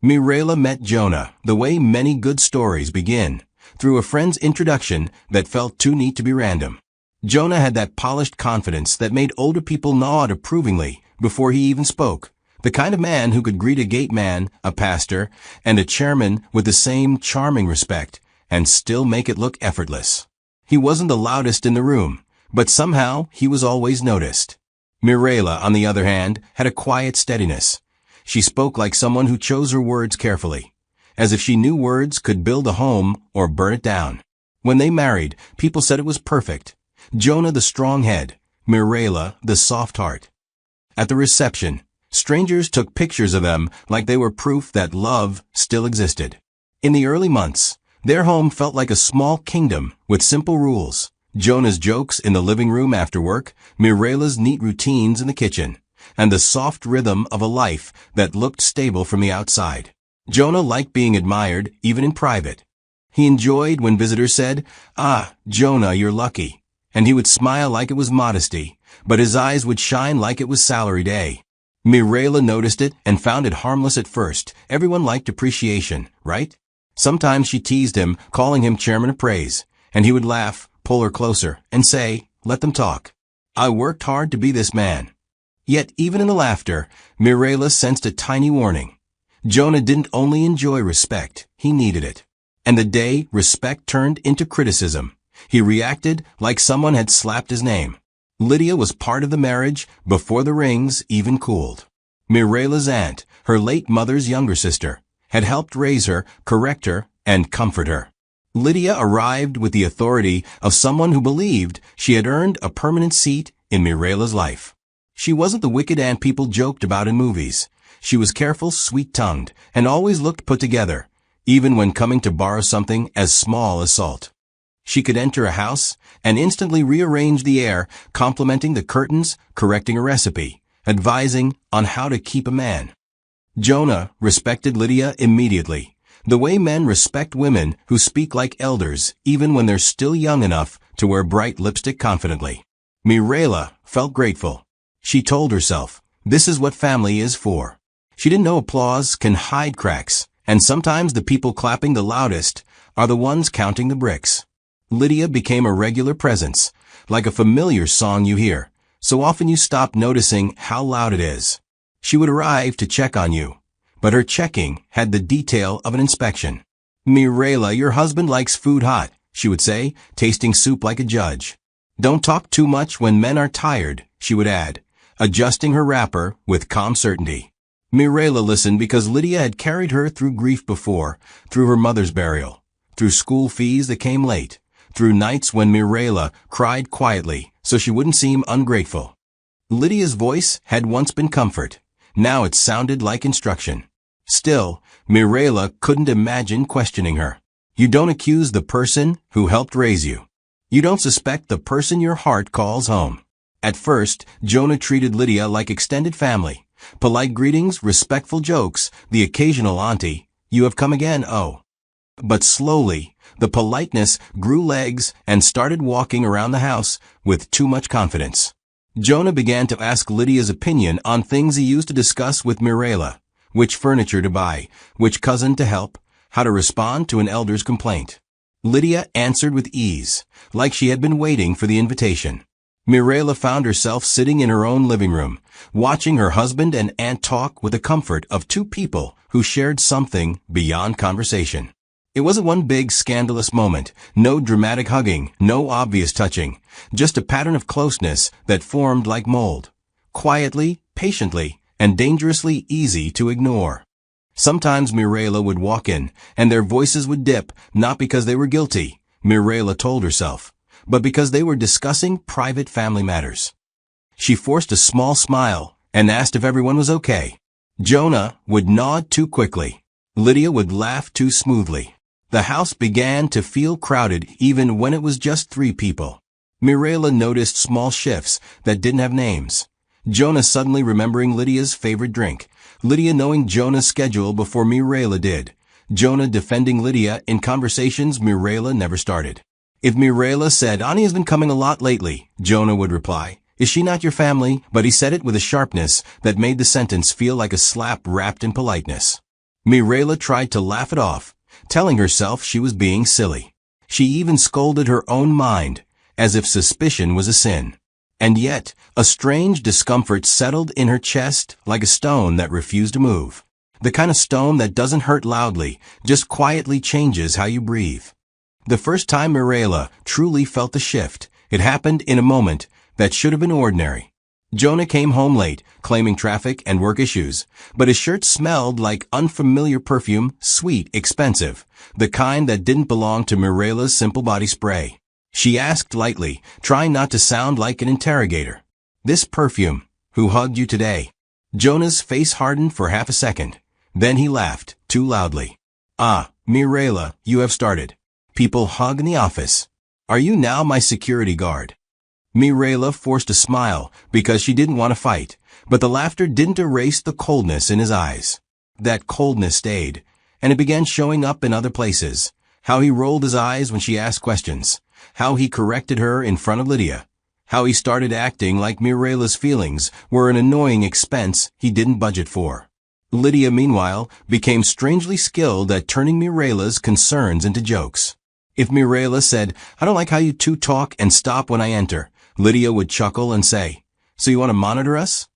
Mirela met Jonah the way many good stories begin, through a friend's introduction that felt too neat to be random. Jonah had that polished confidence that made older people nod approvingly before he even spoke. The kind of man who could greet a gate man, a pastor, and a chairman with the same charming respect, and still make it look effortless. He wasn't the loudest in the room, but somehow he was always noticed. Mirela, on the other hand, had a quiet steadiness. She spoke like someone who chose her words carefully, as if she knew words could build a home or burn it down. When they married, people said it was perfect. Jonah the strong head, Mirela the soft heart. At the reception, strangers took pictures of them like they were proof that love still existed. In the early months, their home felt like a small kingdom with simple rules. Jonah's jokes in the living room after work, Mirela's neat routines in the kitchen, and the soft rhythm of a life that looked stable from the outside. Jonah liked being admired, even in private. He enjoyed when visitors said, "Ah, Jonah, you're lucky." And he would smile like it was modesty, but his eyes would shine like it was salary day. Mirela noticed it and found it harmless at first. Everyone liked appreciation, right? Sometimes she teased him, calling him chairman of praise, and he would laugh, pull her closer, and say, "Let them talk. I worked hard to be this man." Yet even in the laughter, Mirela sensed a tiny warning. Jonah didn't only enjoy respect, he needed it. And the day respect turned into criticism, he reacted like someone had slapped his name. Lydia was part of the marriage before the rings even cooled. Mirela's aunt, her late mother's younger sister, had helped raise her, correct her, and comfort her. Lydia arrived with the authority of someone who believed she had earned a permanent seat in Mirela's life. She wasn't the wicked aunt people joked about in movies. She was careful, sweet-tongued, and always looked put together, even when coming to borrow something as small as salt. She could enter a house and instantly rearrange the air, complimenting the curtains, correcting a recipe, advising on how to keep a man. Jonah respected Lydia immediately, the way men respect women who speak like elders even when they're still young enough to wear bright lipstick confidently. Mirela felt grateful. She told herself, this is what family is for. She didn't know applause can hide cracks, and sometimes the people clapping the loudest are the ones counting the bricks. Lydia became a regular presence, like a familiar song you hear, so often you stop noticing how loud it is. She would arrive to check on you, but her checking had the detail of an inspection. "Mirela, your husband likes food hot," she would say, tasting soup like a judge. "Don't talk too much when men are tired," she would add, adjusting her wrapper with calm certainty. Mirela listened because Lydia had carried her through grief before, through her mother's burial, through school fees that came late, through nights when Mirela cried quietly so she wouldn't seem ungrateful. Lydia's voice had once been comfort. Now it sounded like instruction. Still, Mirela couldn't imagine questioning her. You don't accuse the person who helped raise you. You don't suspect the person your heart calls home. At first, Jonah treated Lydia like extended family. Polite greetings, respectful jokes, the occasional auntie, "You have come again, oh." But slowly, the politeness grew legs and started walking around the house with too much confidence. Jonah began to ask Lydia's opinion on things he used to discuss with Mirela: which furniture to buy, which cousin to help, how to respond to an elder's complaint. Lydia answered with ease, like she had been waiting for the invitation. Mirela found herself sitting in her own living room, watching her husband and aunt talk with the comfort of two people who shared something beyond conversation. It wasn't one big scandalous moment, no dramatic hugging, no obvious touching, just a pattern of closeness that formed like mold, quietly, patiently, and dangerously easy to ignore. Sometimes Mirela would walk in, and their voices would dip, not because they were guilty, Mirela told herself, but because they were discussing private family matters. She forced a small smile and asked if everyone was okay. Jonah would nod too quickly. Lydia would laugh too smoothly. The house began to feel crowded even when it was just 3 people. Mirela noticed small shifts that didn't have names. Jonah suddenly remembering Lydia's favorite drink. Lydia knowing Jonah's schedule before Mirela did. Jonah defending Lydia in conversations Mirela never started. If Mirela said, "Ani has been coming a lot lately," Jonah would reply, "Is she not your family?" But he said it with a sharpness that made the sentence feel like a slap wrapped in politeness. Mirela tried to laugh it off, telling herself she was being silly. She even scolded her own mind, as if suspicion was a sin. And yet, a strange discomfort settled in her chest like a stone that refused to move. The kind of stone that doesn't hurt loudly, just quietly changes how you breathe. The first time Mirela truly felt the shift, it happened in a moment that should have been ordinary. Jonah came home late, claiming traffic and work issues, but his shirt smelled like unfamiliar perfume, sweet, expensive, the kind that didn't belong to Mirela's simple body spray. She asked lightly, trying not to sound like an interrogator. "This perfume, who hugged you today?" Jonah's face hardened for half a second. Then he laughed, too loudly. "Ah, Mirela, you have started. People hug in the office. Are you now my security guard?" Mirela forced a smile because she didn't want to fight, but the laughter didn't erase the coldness in his eyes. That coldness stayed, and it began showing up in other places. How he rolled his eyes when she asked questions. How he corrected her in front of Lydia. How he started acting like Mirela's feelings were an annoying expense he didn't budget for. Lydia, meanwhile, became strangely skilled at turning Mirela's concerns into jokes. If Mirela said, "I don't like how you two talk and stop when I enter," Lydia would chuckle and say, "So you want to monitor us?"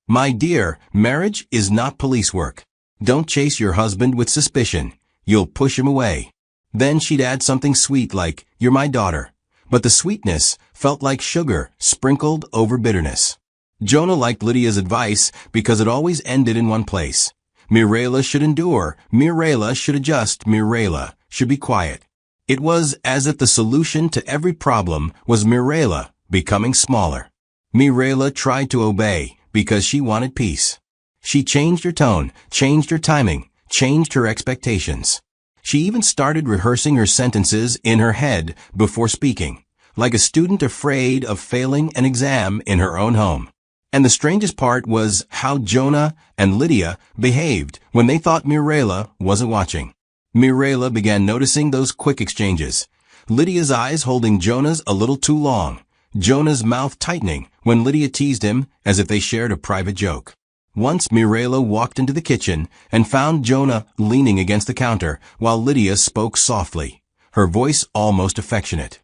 "My dear, marriage is not police work. Don't chase your husband with suspicion. You'll push him away." Then she'd add something sweet like, "You're my daughter." But the sweetness felt like sugar sprinkled over bitterness. Jonah liked Lydia's advice because it always ended in one place. Mirela should endure, Mirela should adjust, Mirela should be quiet. It was as if the solution to every problem was Mirela becoming smaller. Mirela tried to obey because she wanted peace. She changed her tone, changed her timing, changed her expectations. She even started rehearsing her sentences in her head before speaking, like a student afraid of failing an exam in her own home. And the strangest part was how Jonah and Lydia behaved when they thought Mirela wasn't watching. Mirela began noticing those quick exchanges. Lydia's eyes holding Jonah's a little too long. Jonah's mouth tightening when Lydia teased him as if they shared a private joke. Once Mirela walked into the kitchen and found Jonah leaning against the counter while Lydia spoke softly, her voice almost affectionate.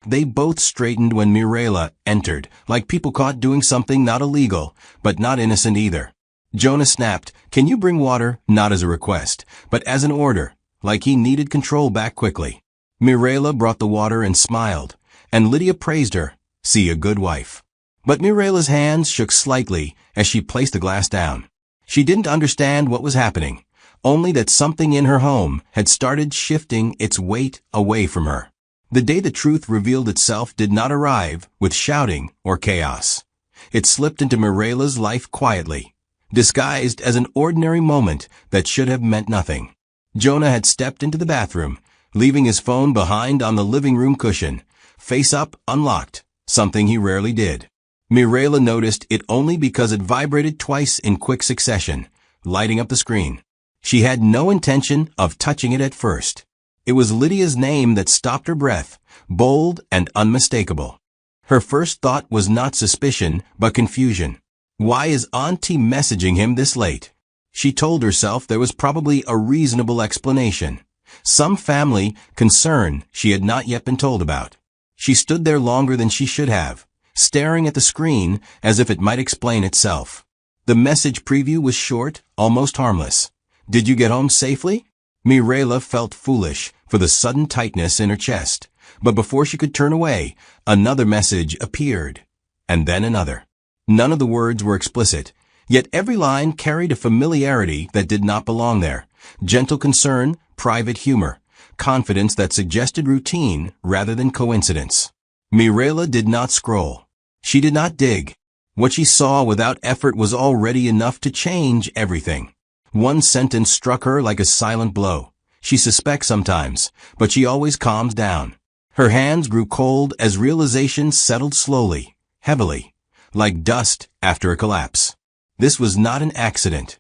They both straightened when Mirela entered, like people caught doing something not illegal, but not innocent either. Jonah snapped, "Can you bring water?" not as a request, but as an order, like he needed control back quickly. Mirela brought the water and smiled, and Lydia praised her, "See, a good wife." But Mirela's hands shook slightly as she placed the glass down. She didn't understand what was happening, only that something in her home had started shifting its weight away from her. The day the truth revealed itself did not arrive with shouting or chaos. It slipped into Mirela's life quietly, disguised as an ordinary moment that should have meant nothing. Jonah had stepped into the bathroom, leaving his phone behind on the living room cushion, face up, unlocked, something he rarely did. Mirela noticed it only because it vibrated twice in quick succession, lighting up the screen. She had no intention of touching it at first. It was Lydia's name that stopped her breath, bold and unmistakable. Her first thought was not suspicion, but confusion. Why is Auntie messaging him this late? She told herself there was probably a reasonable explanation. Some family concern she had not yet been told about. She stood there longer than she should have, staring at the screen as if it might explain itself. The message preview was short, almost harmless. "Did you get home safely?" Mirela felt foolish for the sudden tightness in her chest, but before she could turn away, another message appeared, and then another. None of the words were explicit, yet every line carried a familiarity that did not belong there. Gentle concern, private humor, confidence that suggested routine rather than coincidence. Mirela did not scroll. She did not dig. What she saw without effort was already enough to change everything. One sentence struck her like a silent blow. She suspects sometimes, but she always calms down. Her hands grew cold as realization settled slowly, heavily, like dust after a collapse. This was not an accident.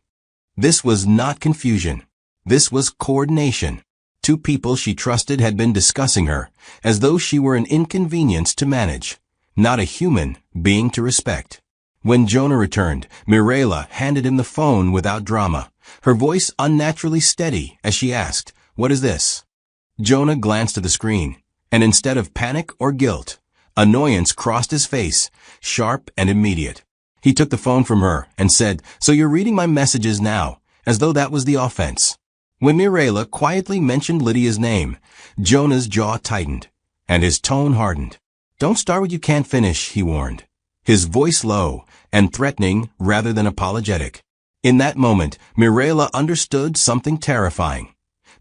This was not confusion. This was coordination. Two people she trusted had been discussing her, as though she were an inconvenience to manage, not a human being to respect. When Jonah returned, Mirela handed him the phone without drama, her voice unnaturally steady as she asked, "What is this?" Jonah glanced at the screen, and instead of panic or guilt, annoyance crossed his face, sharp and immediate. He took the phone from her and said, "So you're reading my messages now," as though that was the offense. When Mirela quietly mentioned Lydia's name, Jonah's jaw tightened, and his tone hardened. "Don't start what you can't finish," he warned, his voice low and threatening rather than apologetic. In that moment, Mirela understood something terrifying.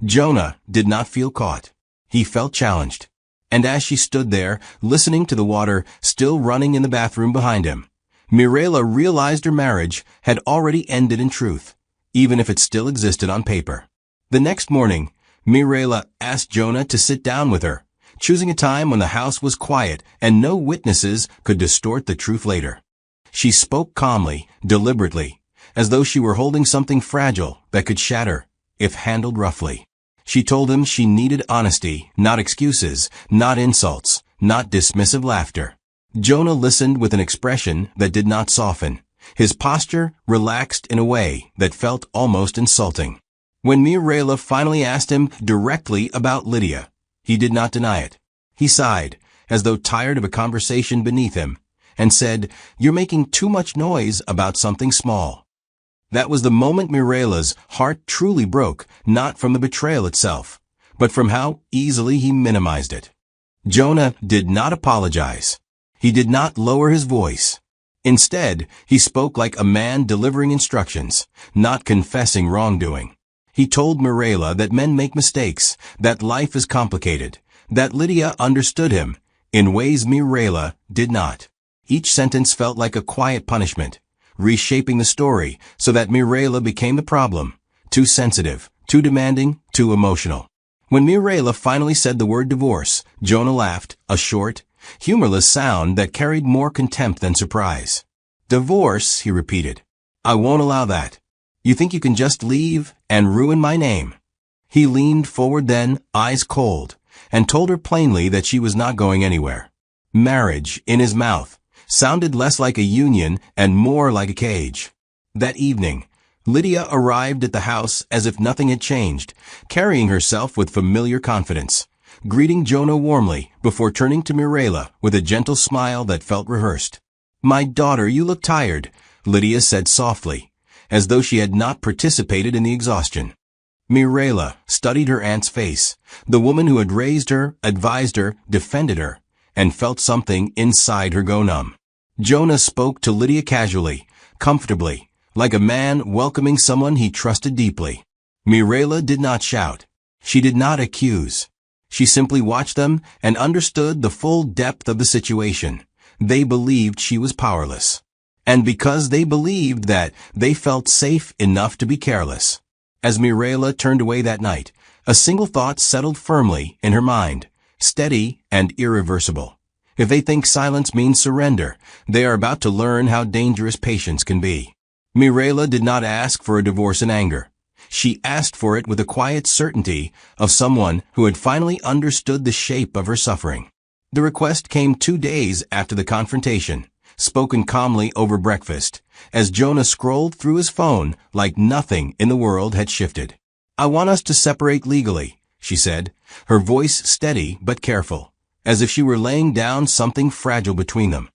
Jonah did not feel caught. He felt challenged. And as she stood there, listening to the water still running in the bathroom behind him, Mirela realized her marriage had already ended in truth, even if it still existed on paper. The next morning, Mirela asked Jonah to sit down with her, choosing a time when the house was quiet and no witnesses could distort the truth later. She spoke calmly, deliberately, as though she were holding something fragile that could shatter if handled roughly. She told him she needed honesty, not excuses, not insults, not dismissive laughter. Jonah listened with an expression that did not soften. His posture relaxed in a way that felt almost insulting. When Mirela finally asked him directly about Lydia, he did not deny it. He sighed, as though tired of a conversation beneath him, and said, "You're making too much noise about something small." That was the moment Mirela's heart truly broke, not from the betrayal itself, but from how easily he minimized it. Jonah did not apologize. He did not lower his voice. Instead, he spoke like a man delivering instructions, not confessing wrongdoing. He told Mirela that men make mistakes, that life is complicated, that Lydia understood him in ways Mirela did not. Each sentence felt like a quiet punishment, reshaping the story so that Mirela became the problem, too sensitive, too demanding, too emotional. When Mirela finally said the word divorce, Jonah laughed, a short, humorless sound that carried more contempt than surprise. "Divorce," he repeated. "I won't allow that. You think you can just leave and ruin my name?" He leaned forward then, eyes cold, and told her plainly that she was not going anywhere. Marriage, in his mouth, sounded less like a union and more like a cage. That evening, Lydia arrived at the house as if nothing had changed, carrying herself with familiar confidence, greeting Jonah warmly before turning to Mirela with a gentle smile that felt rehearsed. "My daughter, you look tired," Lydia said softly, as though she had not participated in the exhaustion. Mirela studied her aunt's face, the woman who had raised her, advised her, defended her, and felt something inside her go numb. Jonah spoke to Lydia casually, comfortably, like a man welcoming someone he trusted deeply. Mirela did not shout. She did not accuse. She simply watched them and understood the full depth of the situation. They believed she was powerless. And because they believed that, they felt safe enough to be careless. As Mirela turned away that night, a single thought settled firmly in her mind, steady and irreversible. If they think silence means surrender, they are about to learn how dangerous patience can be. Mirela did not ask for a divorce in anger. She asked for it with the quiet certainty of someone who had finally understood the shape of her suffering. The request came 2 days after the confrontation, spoken calmly over breakfast, as Jonah scrolled through his phone like nothing in the world had shifted. "I want us to separate legally," she said, her voice steady but careful, as if she were laying down something fragile between them.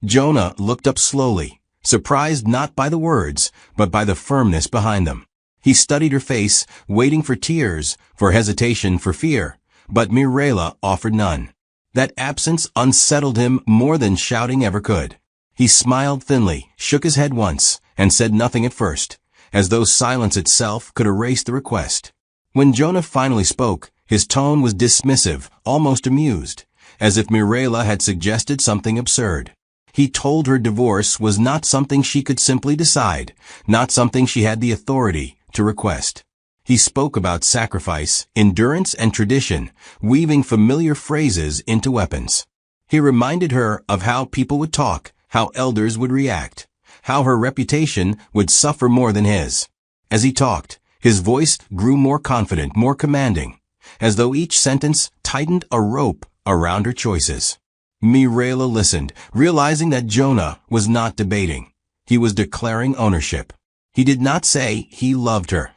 Jonah looked up slowly, surprised not by the words, but by the firmness behind them. He studied her face, waiting for tears, for hesitation, for fear, but Mirela offered none. That absence unsettled him more than shouting ever could. He smiled thinly, shook his head once, and said nothing at first, as though silence itself could erase the request. When Jonah finally spoke, his tone was dismissive, almost amused, as if Mirela had suggested something absurd. He told her divorce was not something she could simply decide, not something she had the authority to request. He spoke about sacrifice, endurance, and tradition, weaving familiar phrases into weapons. He reminded her of how people would talk, how elders would react, how her reputation would suffer more than his. As he talked, his voice grew more confident, more commanding, as though each sentence tightened a rope around her choices. Mirela listened, realizing that Jonah was not debating. He was declaring ownership. He did not say he loved her.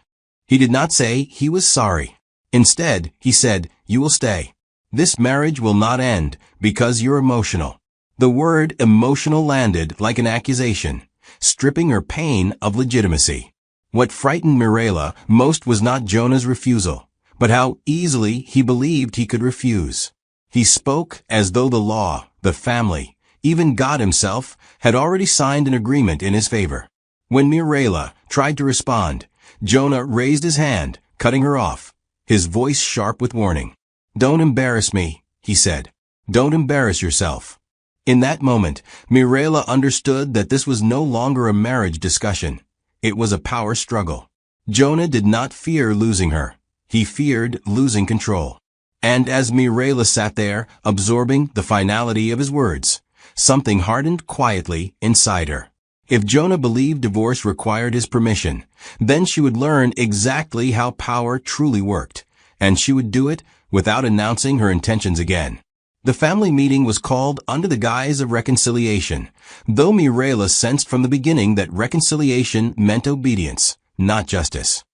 He did not say he was sorry. Instead, he said, "You will stay. This marriage will not end because you're emotional." The word emotional landed like an accusation, stripping her pain of legitimacy. What frightened Mirela most was not Jonah's refusal, but how easily he believed he could refuse. He spoke as though the law, the family, even God himself, had already signed an agreement in his favor. When Mirela tried to respond, Jonah raised his hand, cutting her off, his voice sharp with warning. "Don't embarrass me," he said. "Don't embarrass yourself." In that moment, Mirela understood that this was no longer a marriage discussion. It was a power struggle. Jonah did not fear losing her. He feared losing control. And as Mirela sat there, absorbing the finality of his words, something hardened quietly inside her. If Jonah believed divorce required his permission, then she would learn exactly how power truly worked, and she would do it without announcing her intentions again. The family meeting was called under the guise of reconciliation, though Mirela sensed from the beginning that reconciliation meant obedience, not justice.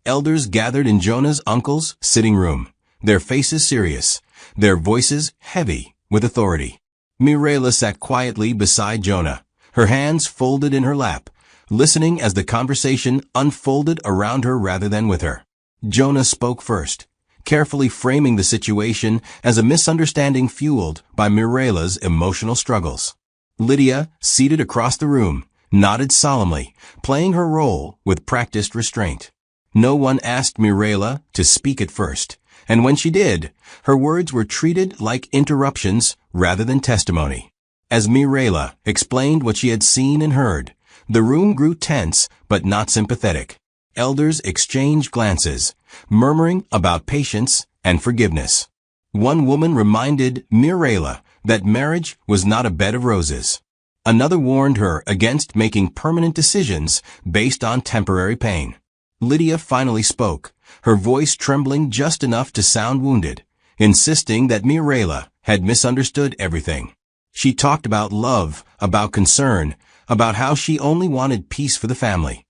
Elders gathered in Jonah's uncle's sitting room, their faces serious, their voices heavy with authority. Mirela sat quietly beside Jonah, her hands folded in her lap, listening as the conversation unfolded around her rather than with her. Jonah spoke first, carefully framing the situation as a misunderstanding fueled by Mirela's emotional struggles. Lydia, seated across the room, nodded solemnly, playing her role with practiced restraint. No one asked Mirela to speak at first, and when she did, her words were treated like interruptions rather than testimony. As Mirela explained what she had seen and heard, the room grew tense but not sympathetic. Elders exchanged glances, murmuring about patience and forgiveness. One woman reminded Mirela that marriage was not a bed of roses. Another warned her against making permanent decisions based on temporary pain. Lydia finally spoke, her voice trembling just enough to sound wounded, insisting that Mirela had misunderstood everything. She talked about love, about concern, about how she only wanted peace for the family.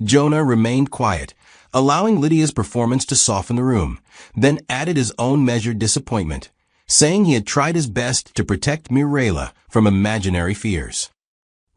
Jonah remained quiet, allowing Lydia's performance to soften the room, then added his own measured disappointment, saying he had tried his best to protect Mirela from imaginary fears.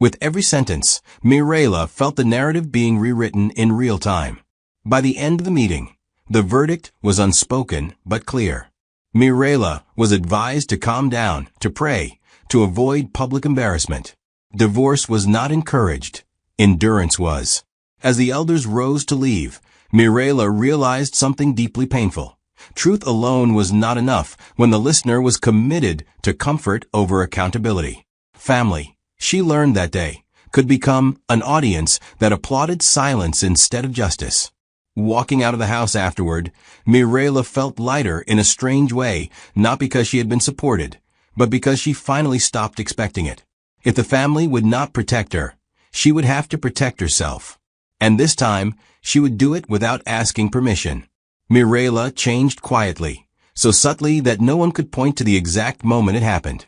With every sentence, Mirela felt the narrative being rewritten in real time. By the end of the meeting, the verdict was unspoken but clear. Mirela was advised to calm down, to pray, to avoid public embarrassment. Divorce was not encouraged. Endurance was. As the elders rose to leave, Mirela realized something deeply painful. Truth alone was not enough when the listener was committed to comfort over accountability. Family, she learned that day, could become an audience that applauded silence instead of justice. Walking out of the house afterward, Mirela felt lighter in a strange way, not because she had been supported, but because she finally stopped expecting it. If the family would not protect her, she would have to protect herself. And this time, she would do it without asking permission. Mirela changed quietly, so subtly that no one could point to the exact moment it happened.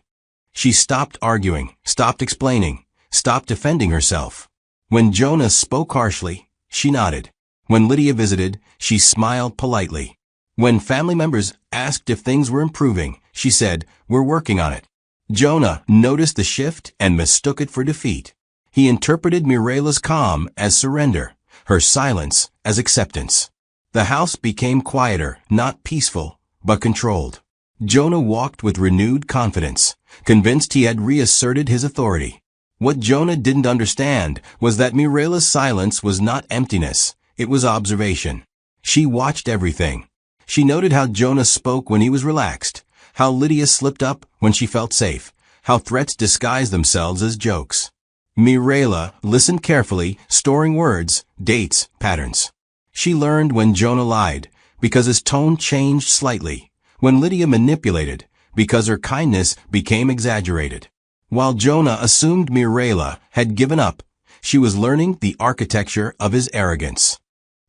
She stopped arguing, stopped explaining, stopped defending herself. When Jonah spoke harshly, she nodded. When Lydia visited, she smiled politely. When family members asked if things were improving, she said, "We're working on it." Jonah noticed the shift and mistook it for defeat. He interpreted Mirela's calm as surrender, her silence as acceptance. The house became quieter, not peaceful, but controlled. Jonah walked with renewed confidence, convinced he had reasserted his authority. What Jonah didn't understand was that Mirela's silence was not emptiness, it was observation. She watched everything. She noted how Jonah spoke when he was relaxed, how Lydia slipped up when she felt safe, how threats disguised themselves as jokes. Mirela listened carefully, storing words, dates, patterns. She learned when Jonah lied, because his tone changed slightly, when Lydia manipulated, because her kindness became exaggerated. While Jonah assumed Mirela had given up, she was learning the architecture of his arrogance.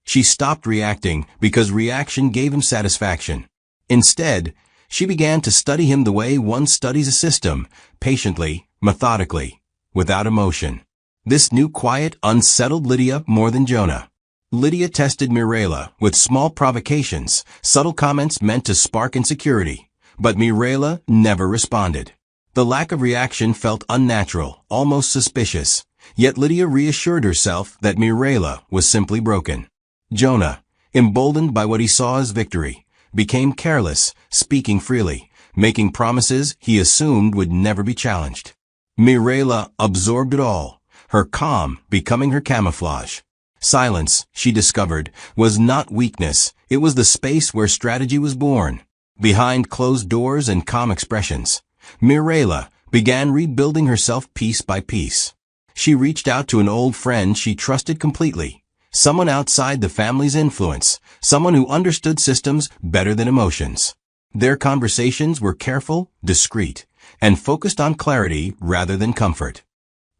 She stopped reacting because reaction gave him satisfaction. Instead, she began to study him the way one studies a system, patiently, methodically, without emotion. This new quiet unsettled Lydia more than Jonah. Lydia tested Mirela with small provocations, subtle comments meant to spark insecurity, but Mirela never responded. The lack of reaction felt unnatural, almost suspicious, yet Lydia reassured herself that Mirela was simply broken. Jonah, emboldened by what he saw as victory, became careless, speaking freely, making promises he assumed would never be challenged. Mirela absorbed it all, her calm becoming her camouflage. Silence, she discovered, was not weakness, it was the space where strategy was born. Behind closed doors and calm expressions, Mirela began rebuilding herself piece by piece. She reached out to an old friend she trusted completely, someone outside the family's influence, someone who understood systems better than emotions. Their conversations were careful, discreet, and focused on clarity rather than comfort.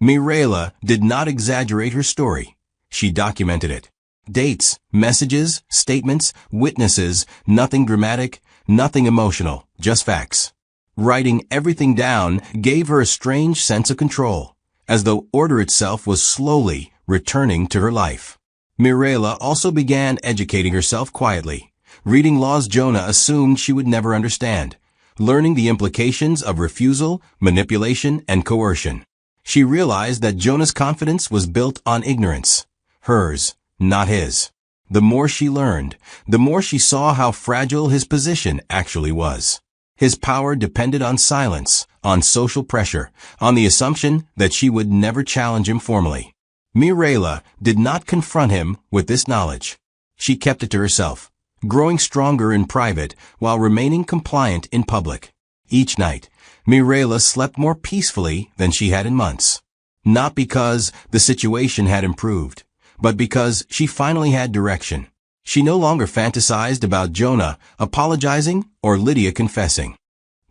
Mirela did not exaggerate her story. She documented it. Dates, messages, statements, witnesses, nothing dramatic, nothing emotional, just facts. Writing everything down gave her a strange sense of control, as though order itself was slowly returning to her life. Mirela also began educating herself quietly, reading laws Jonah assumed she would never understand, learning the implications of refusal, manipulation, and coercion. She realized that Jonah's confidence was built on ignorance. Hers, not his. The more she learned, the more she saw how fragile his position actually was. His power depended on silence, on social pressure, on the assumption that she would never challenge him formally. Mirela did not confront him with this knowledge. She kept it to herself, growing stronger in private while remaining compliant in public. Each night, Mirela slept more peacefully than she had in months. Not because the situation had improved, but because she finally had direction. She no longer fantasized about Jonah apologizing or Lydia confessing.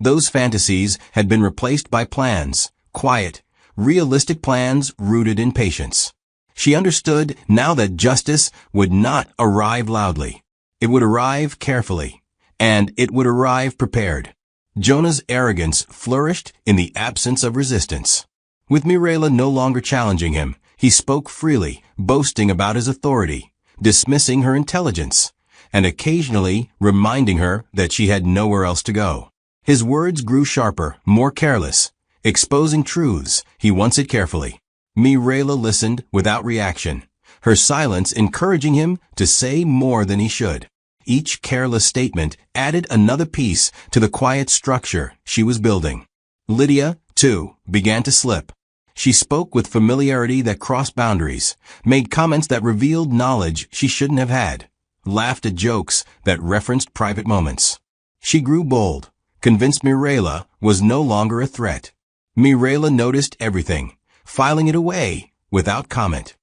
Those fantasies had been replaced by plans, quiet, realistic plans rooted in patience. She understood now that justice would not arrive loudly. It would arrive carefully, and it would arrive prepared. Jonah's arrogance flourished in the absence of resistance. With Mirela no longer challenging him, he spoke freely, boasting about his authority, dismissing her intelligence, and occasionally reminding her that she had nowhere else to go. His words grew sharper, more careless, exposing truths he once said carefully. Mirela listened without reaction, her silence encouraging him to say more than he should. Each careless statement added another piece to the quiet structure she was building. Lydia, too, began to slip. She spoke with familiarity that crossed boundaries, made comments that revealed knowledge she shouldn't have had, laughed at jokes that referenced private moments. She grew bold, convinced Mirela was no longer a threat. Mirela noticed everything, filing it away without comment.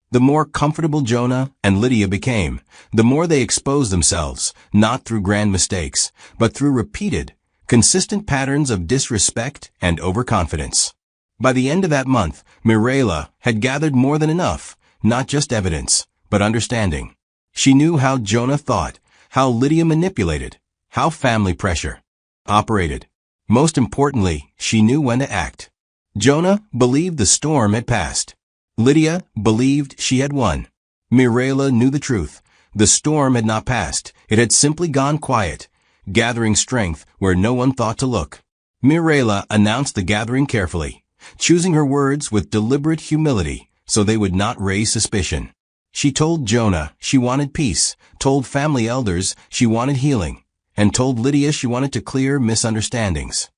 The more comfortable Jonah and Lydia became, the more they exposed themselves, not through grand mistakes, but through repeated, consistent patterns of disrespect and overconfidence. By the end of that month, Mirela had gathered more than enough, not just evidence, but understanding. She knew how Jonah thought, how Lydia manipulated, how family pressure operated. Most importantly, she knew when to act. Jonah believed the storm had passed. Lydia believed she had won. Mirela knew the truth. The storm had not passed. It had simply gone quiet, gathering strength where no one thought to look. Mirela announced the gathering carefully, choosing her words with deliberate humility so they would not raise suspicion. She told Jonah she wanted peace, told family elders she wanted healing, and told Lydia she wanted to clear misunderstandings.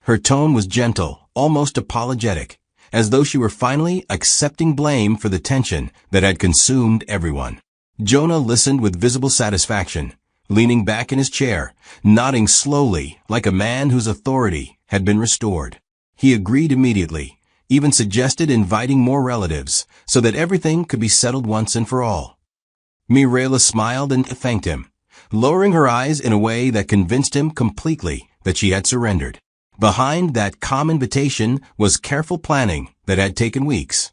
Her tone was gentle, almost apologetic, as though she were finally accepting blame for the tension that had consumed everyone. Jonah listened with visible satisfaction, leaning back in his chair, nodding slowly like a man whose authority had been restored. He agreed immediately, even suggested inviting more relatives so that everything could be settled once and for all. Mirela smiled and thanked him, lowering her eyes in a way that convinced him completely that she had surrendered. Behind that calm invitation was careful planning that had taken weeks.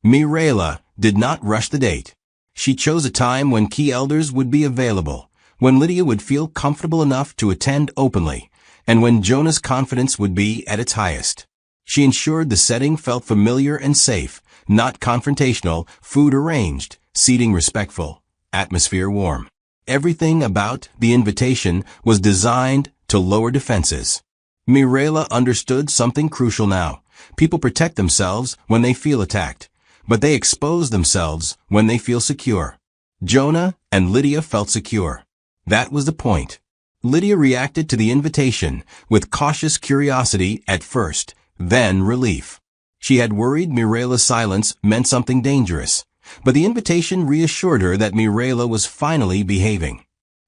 Mirela did not rush the date. She chose a time when key elders would be available, when Lydia would feel comfortable enough to attend openly, and when Jonah's confidence would be at its highest. She ensured the setting felt familiar and safe, not confrontational, food arranged, seating respectful, atmosphere warm. Everything about the invitation was designed to lower defenses. Mirela understood something crucial now. People protect themselves when they feel attacked, but they expose themselves when they feel secure. Jonah and Lydia felt secure. That was the point. Lydia reacted to the invitation with cautious curiosity at first, then relief. She had worried Mirela's silence meant something dangerous, but the invitation reassured her that Mirela was finally behaving.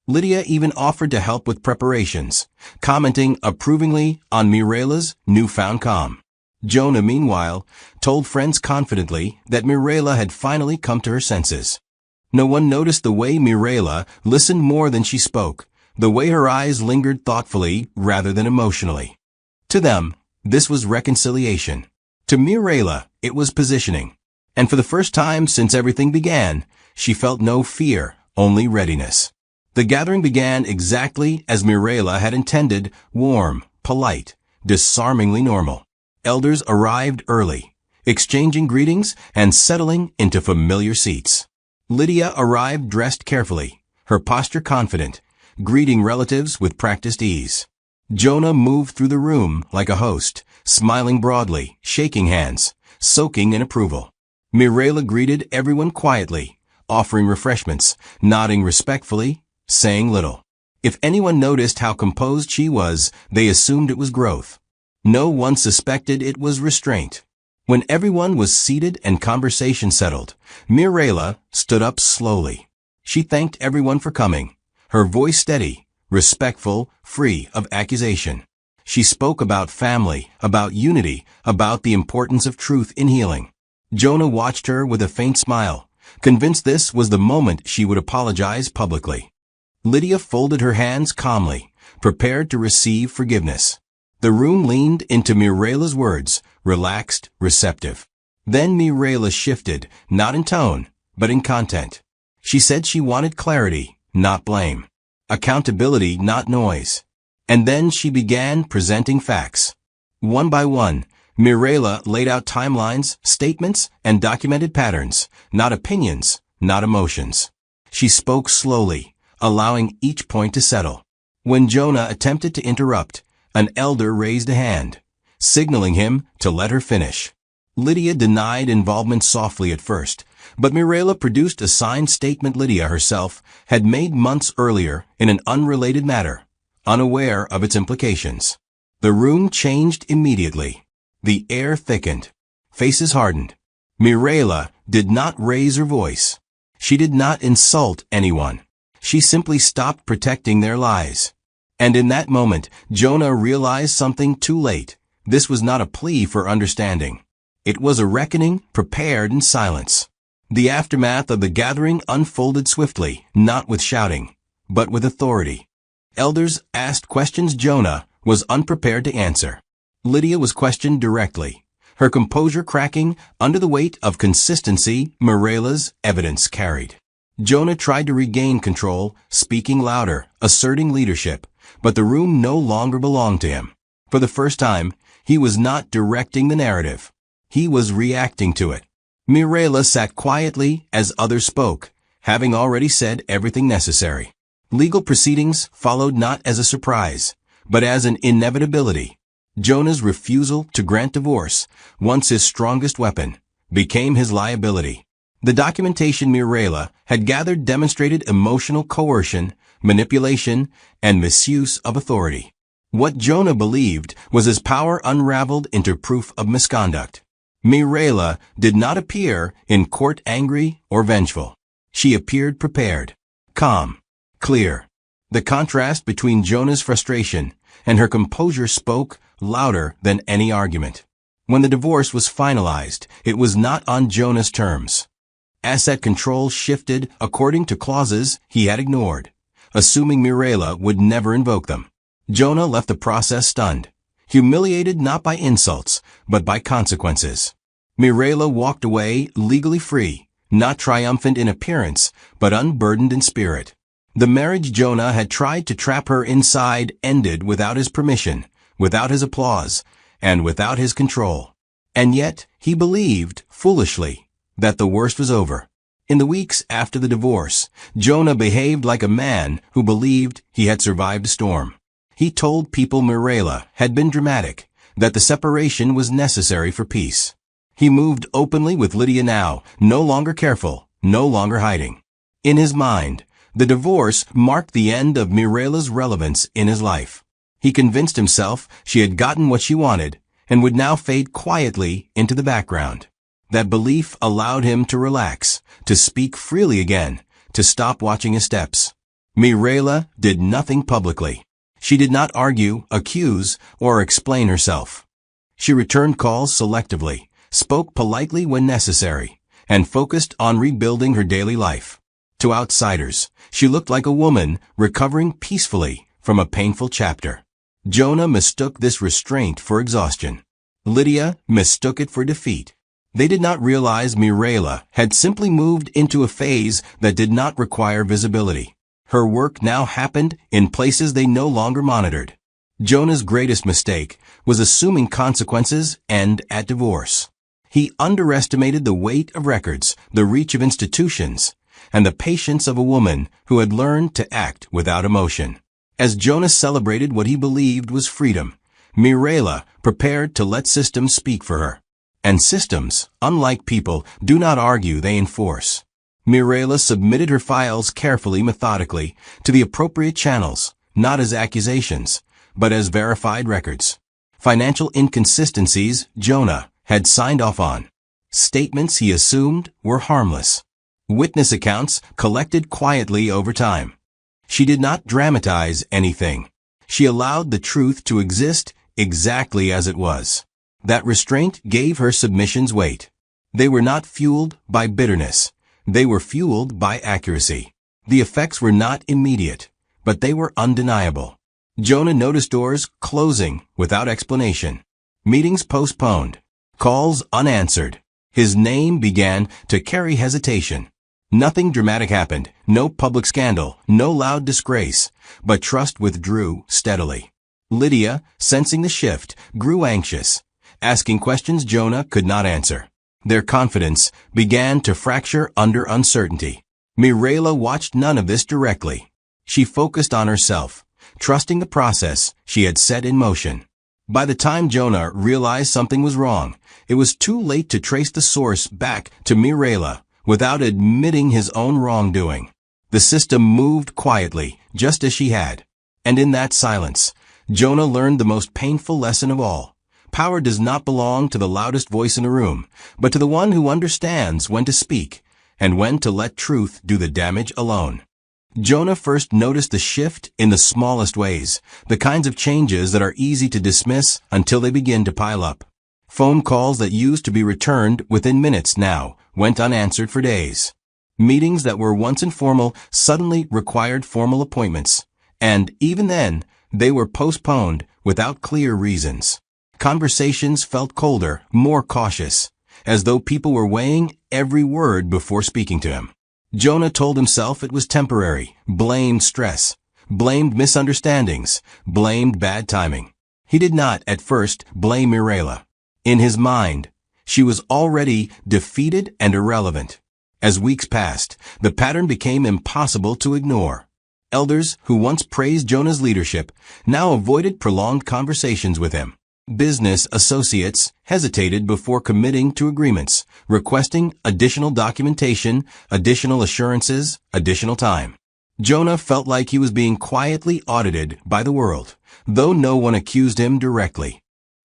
Lydia even offered to help with preparations, commenting approvingly on Mirela's newfound calm. Jonah, meanwhile, told friends confidently that Mirela had finally come to her senses. No one noticed the way Mirela listened more than she spoke, the way her eyes lingered thoughtfully rather than emotionally. To them, this was reconciliation. To Mirela, it was positioning. And for the first time since everything began, she felt no fear, only readiness. The gathering began exactly as Mirela had intended, warm, polite, disarmingly normal. Elders arrived early, exchanging greetings and settling into familiar seats. Lydia arrived dressed carefully, her posture confident, greeting relatives with practiced ease. Jonah moved through the room like a host, smiling broadly, shaking hands, soaking in approval. Mirela greeted everyone quietly, offering refreshments, nodding respectfully, saying little. If anyone noticed how composed she was, they assumed it was growth. No one suspected it was restraint. When everyone was seated and conversation settled, Mirela stood up slowly. She thanked everyone for coming, her voice steady, respectful, free of accusation. She spoke about family, about unity, about the importance of truth in healing. Jonah watched her with a faint smile, convinced this was the moment she would apologize publicly. Lydia folded her hands calmly, prepared to receive forgiveness. The room leaned into Mirela's words, relaxed, receptive. Then Mirela shifted, not in tone, but in content. She said she wanted clarity, not blame. Accountability, not noise. And then she began presenting facts. One by one, Mirela laid out timelines, statements, and documented patterns, not opinions, not emotions. She spoke slowly, allowing each point to settle. When Jonah attempted to interrupt, an elder raised a hand, signaling him to let her finish. Lydia denied involvement softly at first, but Mirela produced a signed statement Lydia herself had made months earlier in an unrelated matter, unaware of its implications. The room changed immediately. The air thickened. Faces hardened. Mirela did not raise her voice. She did not insult anyone. She simply stopped protecting their lies. And in that moment, Jonah realized something too late. This was not a plea for understanding. It was a reckoning prepared in silence. The aftermath of the gathering unfolded swiftly, not with shouting, but with authority. Elders asked questions Jonah was unprepared to answer. Lydia was questioned directly, her composure cracking under the weight of consistency Mirela's evidence carried. Jonah tried to regain control, speaking louder, asserting leadership, but the room no longer belonged to him. For the first time, he was not directing the narrative. He was reacting to it. Mirela sat quietly as others spoke, having already said everything necessary. Legal proceedings followed not as a surprise, but as an inevitability. Jonah's refusal to grant divorce, once his strongest weapon, became his liability. The documentation Mirela had gathered demonstrated emotional coercion, manipulation, and misuse of authority. What Jonah believed was his power unraveled into proof of misconduct. Mirela did not appear in court angry or vengeful. She appeared prepared, calm, clear. The contrast between Jonah's frustration and her composure spoke louder than any argument. When the divorce was finalized, it was not on Jonah's terms. Asset control shifted according to clauses he had ignored, assuming Mirela would never invoke them. Jonah left the process stunned, humiliated not by insults, but by consequences. Mirela walked away legally free, not triumphant in appearance, but unburdened in spirit. The marriage Jonah had tried to trap her inside ended without his permission, without his applause, and without his control. And yet, he believed, foolishly, that the worst was over. In the weeks after the divorce, Jonah behaved like a man who believed he had survived a storm. He told people Mirela had been dramatic, that the separation was necessary for peace. He moved openly with Lydia now, no longer careful, no longer hiding. In his mind, the divorce marked the end of Mirela's relevance in his life. He convinced himself she had gotten what she wanted and would now fade quietly into the background. That belief allowed him to relax, to speak freely again, to stop watching his steps. Mirela did nothing publicly. She did not argue, accuse, or explain herself. She returned calls selectively, spoke politely when necessary, and focused on rebuilding her daily life. To outsiders, she looked like a woman recovering peacefully from a painful chapter. Jonah mistook this restraint for exhaustion. Lydia mistook it for defeat. They did not realize Mirela had simply moved into a phase that did not require visibility. Her work now happened in places they no longer monitored. Jonah's greatest mistake was assuming consequences end at divorce. He underestimated the weight of records, the reach of institutions, and the patience of a woman who had learned to act without emotion. As Jonah celebrated what he believed was freedom, Mirela prepared to let systems speak for her. And systems, unlike people, do not argue, they enforce. Mirela submitted her files carefully, methodically, to the appropriate channels, not as accusations, but as verified records. Financial inconsistencies Jonah had signed off on. Statements he assumed were harmless. Witness accounts collected quietly over time. She did not dramatize anything. She allowed the truth to exist exactly as it was. That restraint gave her submissions weight. They were not fueled by bitterness. They were fueled by accuracy. The effects were not immediate, but they were undeniable. Jonah noticed doors closing without explanation. Meetings postponed. Calls unanswered. His name began to carry hesitation. Nothing dramatic happened, no public scandal, no loud disgrace, but trust withdrew steadily. Lydia, sensing the shift, grew anxious, asking questions Jonah could not answer. Their confidence began to fracture under uncertainty. Mirela watched none of this directly. She focused on herself, trusting the process she had set in motion. By the time Jonah realized something was wrong, it was too late to trace the source back to Mirela without admitting his own wrongdoing. The system moved quietly, just as she had. And in that silence, Jonah learned the most painful lesson of all. Power does not belong to the loudest voice in a room, but to the one who understands when to speak and when to let truth do the damage alone. Jonah first noticed the shift in the smallest ways, the kinds of changes that are easy to dismiss until they begin to pile up. Phone calls that used to be returned within minutes now went unanswered for days. Meetings that were once informal suddenly required formal appointments, and even then, they were postponed without clear reasons. Conversations felt colder, more cautious, as though people were weighing every word before speaking to him. Jonah told himself it was temporary, blamed stress, blamed misunderstandings, blamed bad timing. He did not, at first, blame Mirela. In his mind, she was already defeated and irrelevant. As weeks passed, the pattern became impossible to ignore. Elders who once praised Jonah's leadership now avoided prolonged conversations with him. Business associates hesitated before committing to agreements, requesting additional documentation, additional assurances, additional time. Jonah felt like he was being quietly audited by the world, though no one accused him directly.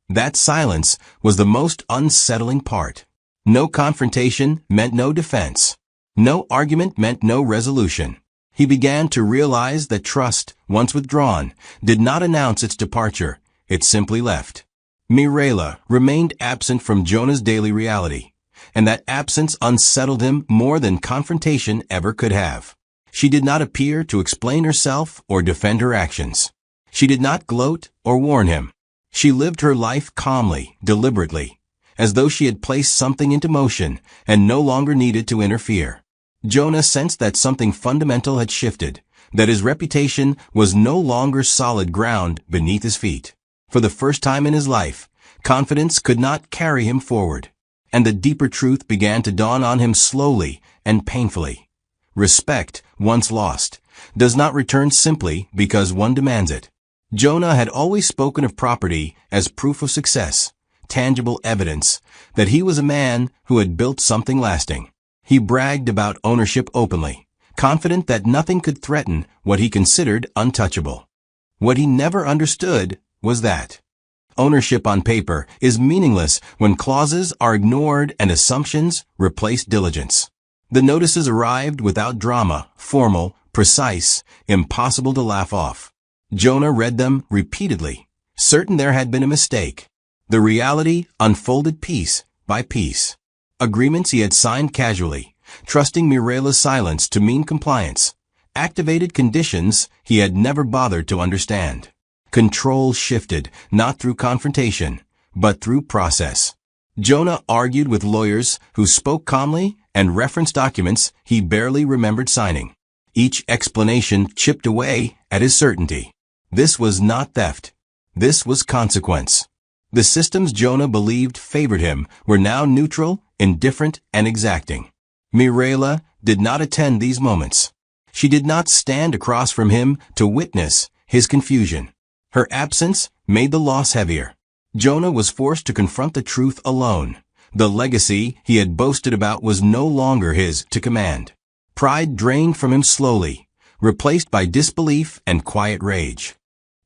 That silence was the most unsettling part. No confrontation meant no defense. No argument meant no resolution. He began to realize that trust, once withdrawn, did not announce its departure. It simply left. Mirela remained absent from Jonah's daily reality, and that absence unsettled him more than confrontation ever could have. She did not appear to explain herself or defend her actions. She did not gloat or warn him. She lived her life calmly, deliberately, as though she had placed something into motion and no longer needed to interfere. Jonah sensed that something fundamental had shifted, that his reputation was no longer solid ground beneath his feet. For the first time in his life, Confidence could not carry him forward. And the deeper truth began to dawn on him slowly and painfully. Respect, once lost, does not return simply because one demands it. Jonah had always spoken of property as proof of success, tangible evidence that he was a man who had built something lasting. He bragged about ownership openly, confident that nothing could threaten what he considered untouchable. What he never understood was that ownership on paper is meaningless when clauses are ignored and assumptions replace diligence. The notices arrived without drama, formal, precise, impossible to laugh off. Jonah read them repeatedly, certain there had been a mistake. The reality unfolded piece by piece. Agreements he had signed casually, trusting Mirela's silence to mean compliance. Activated conditions he had never bothered to understand. Control shifted, not through confrontation, but through process. Jonah argued with lawyers who spoke calmly and referenced documents he barely remembered signing. Each explanation chipped away at his certainty. This was not theft. This was consequence. The systems Jonah believed favored him were now neutral, indifferent, and exacting. Mirela did not attend these moments. She did not stand across from him to witness his confusion. Her absence made the loss heavier. Jonah was forced to confront the truth alone. The legacy he had boasted about was no longer his to command. Pride drained from him slowly, replaced by disbelief and quiet rage.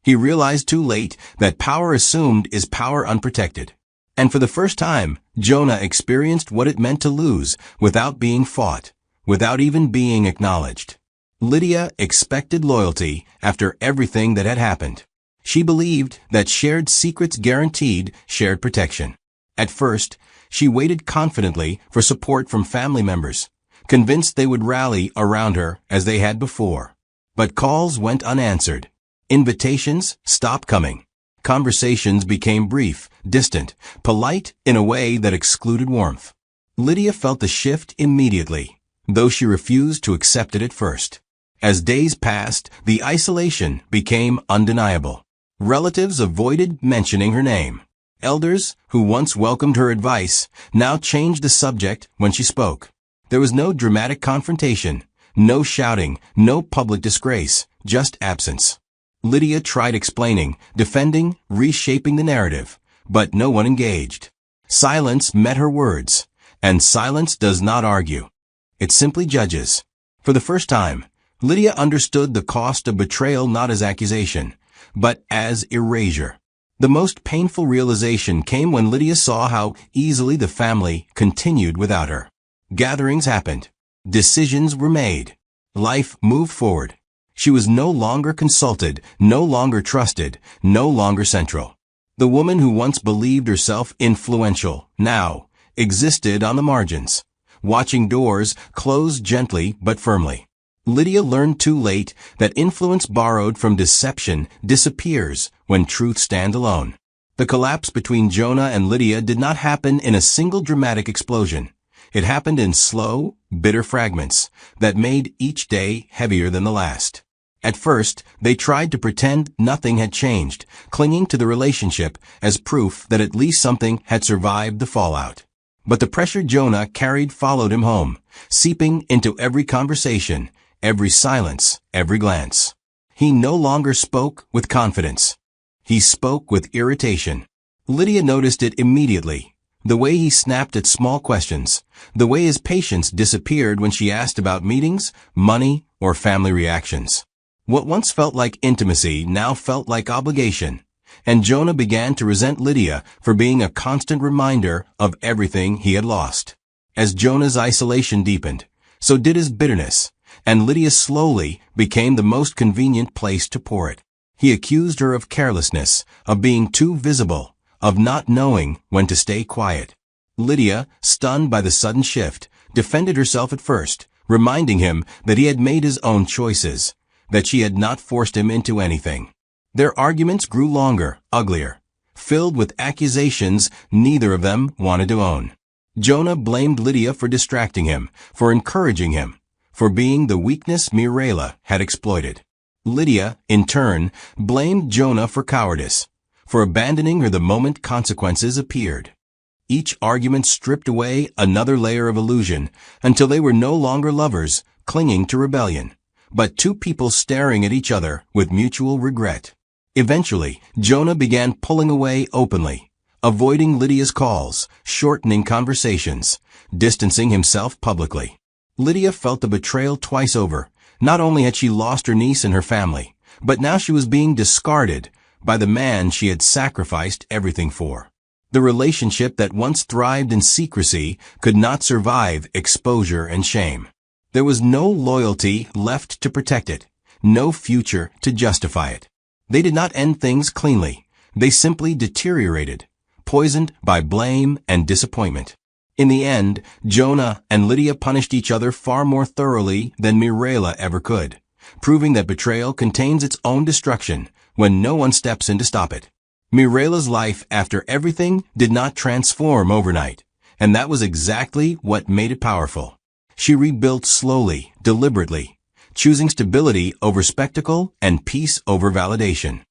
He realized too late that power assumed is power unprotected. And for the first time, Jonah experienced what it meant to lose without being fought, without even being acknowledged. Lydia expected loyalty after everything that had happened. She believed that shared secrets guaranteed shared protection. At first, she waited confidently for support from family members, convinced they would rally around her as they had before. But calls went unanswered. Invitations stopped coming. Conversations became brief, distant, polite in a way that excluded warmth. Lydia felt the shift immediately, though she refused to accept it at first. As days passed, the isolation became undeniable. Relatives avoided mentioning her name. Elders, who once welcomed her advice, now changed the subject when she spoke. There was no dramatic confrontation, no shouting, no public disgrace, just absence. Lydia tried explaining, defending, reshaping the narrative, but no one engaged. Silence met her words, and silence does not argue. It simply judges. For the first time, Lydia understood the cost of betrayal not as accusation, but as erasure. The most painful realization came when Lydia saw how easily the family continued without her. Gatherings happened. Decisions were made. Life moved forward. She was no longer consulted, no longer trusted, no longer central. The woman who once believed herself influential, now existed on the margins, watching doors close gently but firmly. Lydia learned too late that influence borrowed from deception disappears when truth stands alone. The collapse between Jonah and Lydia did not happen in a single dramatic explosion. It happened in slow, bitter fragments that made each day heavier than the last. At first, they tried to pretend nothing had changed, clinging to the relationship as proof that at least something had survived the fallout. But the pressure Jonah carried followed him home, seeping into every conversation, every silence, every glance. He no longer spoke with confidence. He spoke with irritation. Lydia noticed it immediately. The way he snapped at small questions, the way his patience disappeared when she asked about meetings, money, or family reactions. What once felt like intimacy now felt like obligation, and Jonah began to resent Lydia for being a constant reminder of everything he had lost. As Jonah's isolation deepened, so did his bitterness, and Lydia slowly became the most convenient place to pour it. He accused her of carelessness, of being too visible, of not knowing when to stay quiet. Lydia, stunned by the sudden shift, defended herself at first, reminding him that he had made his own choices, that she had not forced him into anything. Their arguments grew longer, uglier, filled with accusations neither of them wanted to own. Jonah blamed Lydia for distracting him, for encouraging him, for being the weakness Mirela had exploited. Lydia, in turn, blamed Jonah for cowardice, for abandoning her the moment consequences appeared. Each argument stripped away another layer of illusion until they were no longer lovers clinging to rebellion, but two people staring at each other with mutual regret. Eventually, Jonah began pulling away openly, avoiding Lydia's calls, shortening conversations, distancing himself publicly. Lydia felt the betrayal twice over. Not only had she lost her niece and her family, but now she was being discarded by the man she had sacrificed everything for. The relationship that once thrived in secrecy could not survive exposure and shame. There was no loyalty left to protect it, no future to justify it. They did not end things cleanly. They simply deteriorated, poisoned by blame and disappointment. In the end, Jonah and Lydia punished each other far more thoroughly than Mirela ever could, proving that betrayal contains its own destruction when no one steps in to stop it. Mirela's life after everything did not transform overnight, and that was exactly what made it powerful. She rebuilt slowly, deliberately, choosing stability over spectacle and peace over validation.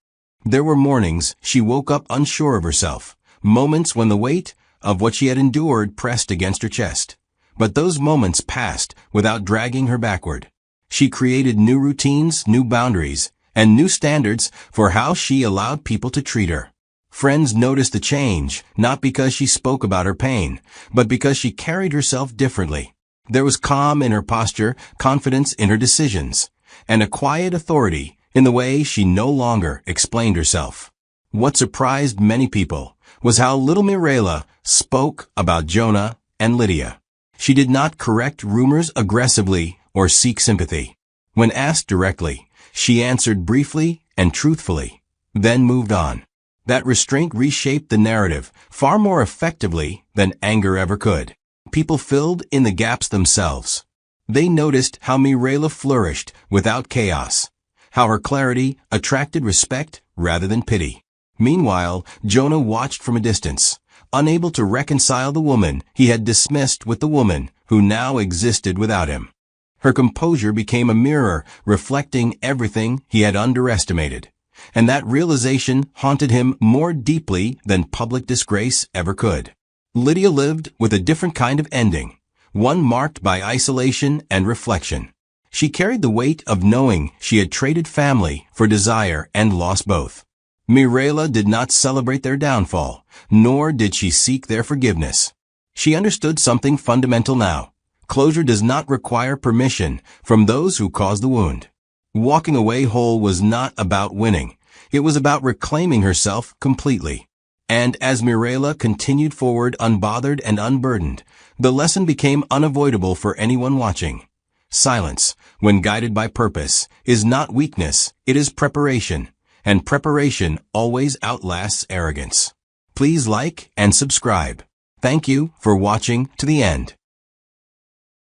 There were mornings she woke up unsure of herself, moments when the weight of what she had endured pressed against her chest. But those moments passed without dragging her backward. She created new routines, new boundaries, and new standards for how she allowed people to treat her. Friends noticed the change, not because she spoke about her pain, but because she carried herself differently. There was calm in her posture, confidence in her decisions, and a quiet authority in the way she no longer explained herself. What surprised many people was how little Mirela spoke about Jonah and Lydia. She did not correct rumors aggressively or seek sympathy. When asked directly, she answered briefly and truthfully, then moved on. That restraint reshaped the narrative far more effectively than anger ever could. People filled in the gaps themselves. They noticed how Mirela flourished without chaos, how her clarity attracted respect rather than pity. Meanwhile, Jonah watched from a distance, unable to reconcile the woman he had dismissed with the woman who now existed without him. Her composure became a mirror reflecting everything he had underestimated, and that realization haunted him more deeply than public disgrace ever could. Lydia lived with a different kind of ending, one marked by isolation and reflection. She carried the weight of knowing she had traded family for desire and lost both. Mirela did not celebrate their downfall, nor did she seek their forgiveness. She understood something fundamental now. Closure does not require permission from those who caused the wound. Walking away whole was not about winning. It was about reclaiming herself completely. And as Mirela continued forward unbothered and unburdened, the lesson became unavoidable for anyone watching. Silence, when guided by purpose, is not weakness, it is preparation. And preparation always outlasts arrogance. Please like and subscribe. Thank you for watching to the end.